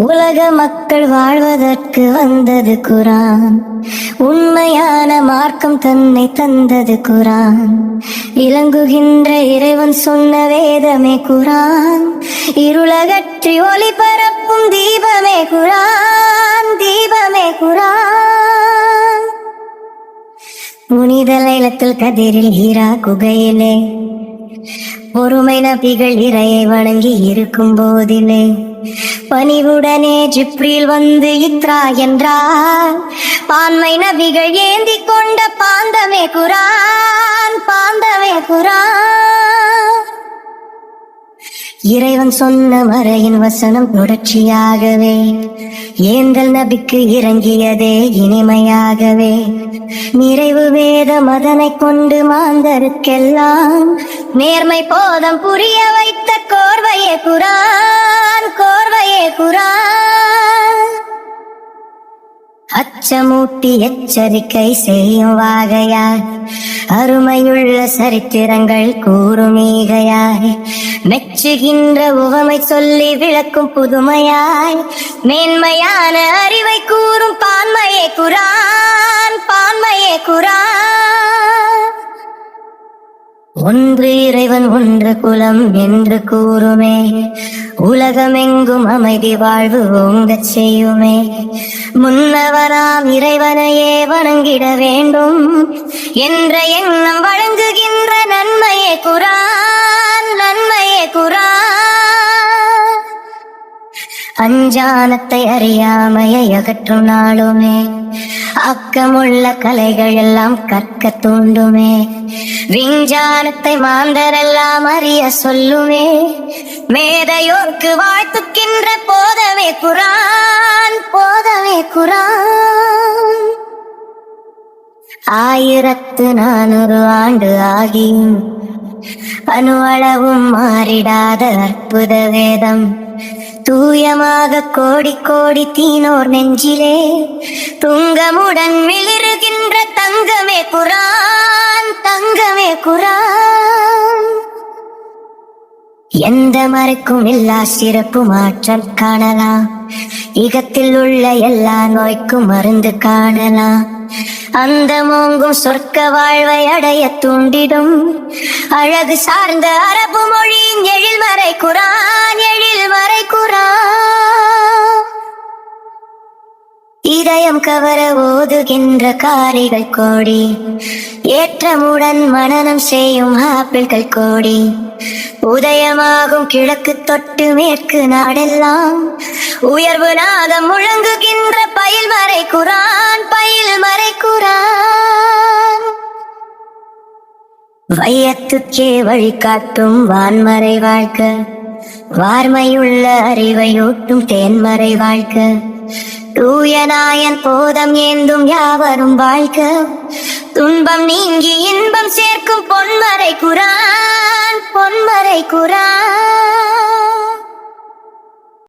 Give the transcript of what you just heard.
உலக மக்கள் வாழ்வதற்கு வந்தது குரான். உண்மையான மார்க்கம் தன்னை தந்தது குரான். இலங்குகின்ற இறைவன் சொன்ன வேதமே குரான். இருளகற்றி ஒளி பரப்பும் தீபமே குரான். தீபமே குரான். புனித லைலத்துல் கதிரில் ஹீரா குகையிலே பொறுமை நபிகள் இறையை வணங்கி இருக்கும் போதிலே பணிவுடனே ஜிப்ரீல் வந்து இத்ரா என்றார். பான்மை நபிகள் ஏந்தி கொண்ட பாந்தமே குரான். பாந்தமே குரான். இறைவன் சொன்ன மறையின் வசனம் தொடர்ச்சியாகவே ஏந்தல் நபிக்கு இறங்கியதே இனிமையாகவே. நிறைவு வேத மதனை கொண்டு மாந்தருக்கெல்லாம் நேர்மை போதம் புரிய வைத்த கோர்வையே குரான். கோர்வையே குரான். அச்சமூட்டி எச்சரிக்கை செய்யும் வாகையாய் அருமையுள்ள சரித்திரங்கள் கூறுமீகையாய் மெச்சுகின்ற உவமை சொல்லி விளக்கும் புதுமையாய் மேன்மையான அறிவை கூறும் பான்மையே குரான். பான்மையே குரான். ஒன்று இறைவன் ஒன்று குலம் என்று கூறுமே. உலகமெங்கும் அமைதி வாழ்வு ஓங்கச் செய்யுமே. முன்னவராம் இறைவனையே வணங்கிட வேண்டும் என்ற எண்ணம் வழங்குகின்ற நன்மையே குரான். நன்மையே குரான். அஞ்ஞானத்தை அறியாமையை அகற்றும் நாளுமே. அக்கமுள்ள கலைகள் எல்லாம் கற்க தூண்டுமே. விஞ்ஞானத்தை மாந்தரெல்லாம் அறிய சொல்லுமே. மேதையோர்க்கு வாழ்த்துக்கின்ற போதமே குரான். போதமே குரான். 1400 ஆண்டு ஆகியும் அணுவளவும் மாறிடாத அற்புத வேதம் தூயமாக கோடி கோடி தீனோர் நெஞ்சிலே துங்கமுடன் மிளிருகின்ற தங்கமே குரான். தங்கமே குரான். எந்த மறைக்கும் இல்லா சிறப்பு மாற்றம் காணலாம். இகத்தில் உள்ள எல்லா நோய்க்கும் மருந்து காணலாம். அந்த மோங்கும் சொர்க்க வாழ்வை அடைய தூண்டிடும் அழகு சார்ந்த அரபு மொழியின் எழில்மறை குரான். எழில்மறை குரான். இதயம் கவர ஓதுகின்ற காரிகள் கோடி ஏற்றமுடன் மனனம் செய்யும் ஆப்பிள்கள் கோடி உதயமாகும் கிழக்கு தொட்டு மேற்கு நாடெல்லாம் உயர்வு நாதம் முழங்குகின்ற பயில்மறை குரான். பயில்மறை குரான். வையத்துக்கே வழிகாட்டும் வான்மறை வாழ்க்கை. வார்மையுள்ள அறிவையூட்டும் தேன்மறை வாழ்க்கை. தூயநாயன் போதம் ஏந்தும் யாவரும் வாழ்க. துன்பம் நீங்கி இன்பம் சேர்க்கும் பொன்மறை குரான். பொன்மறை குரான்.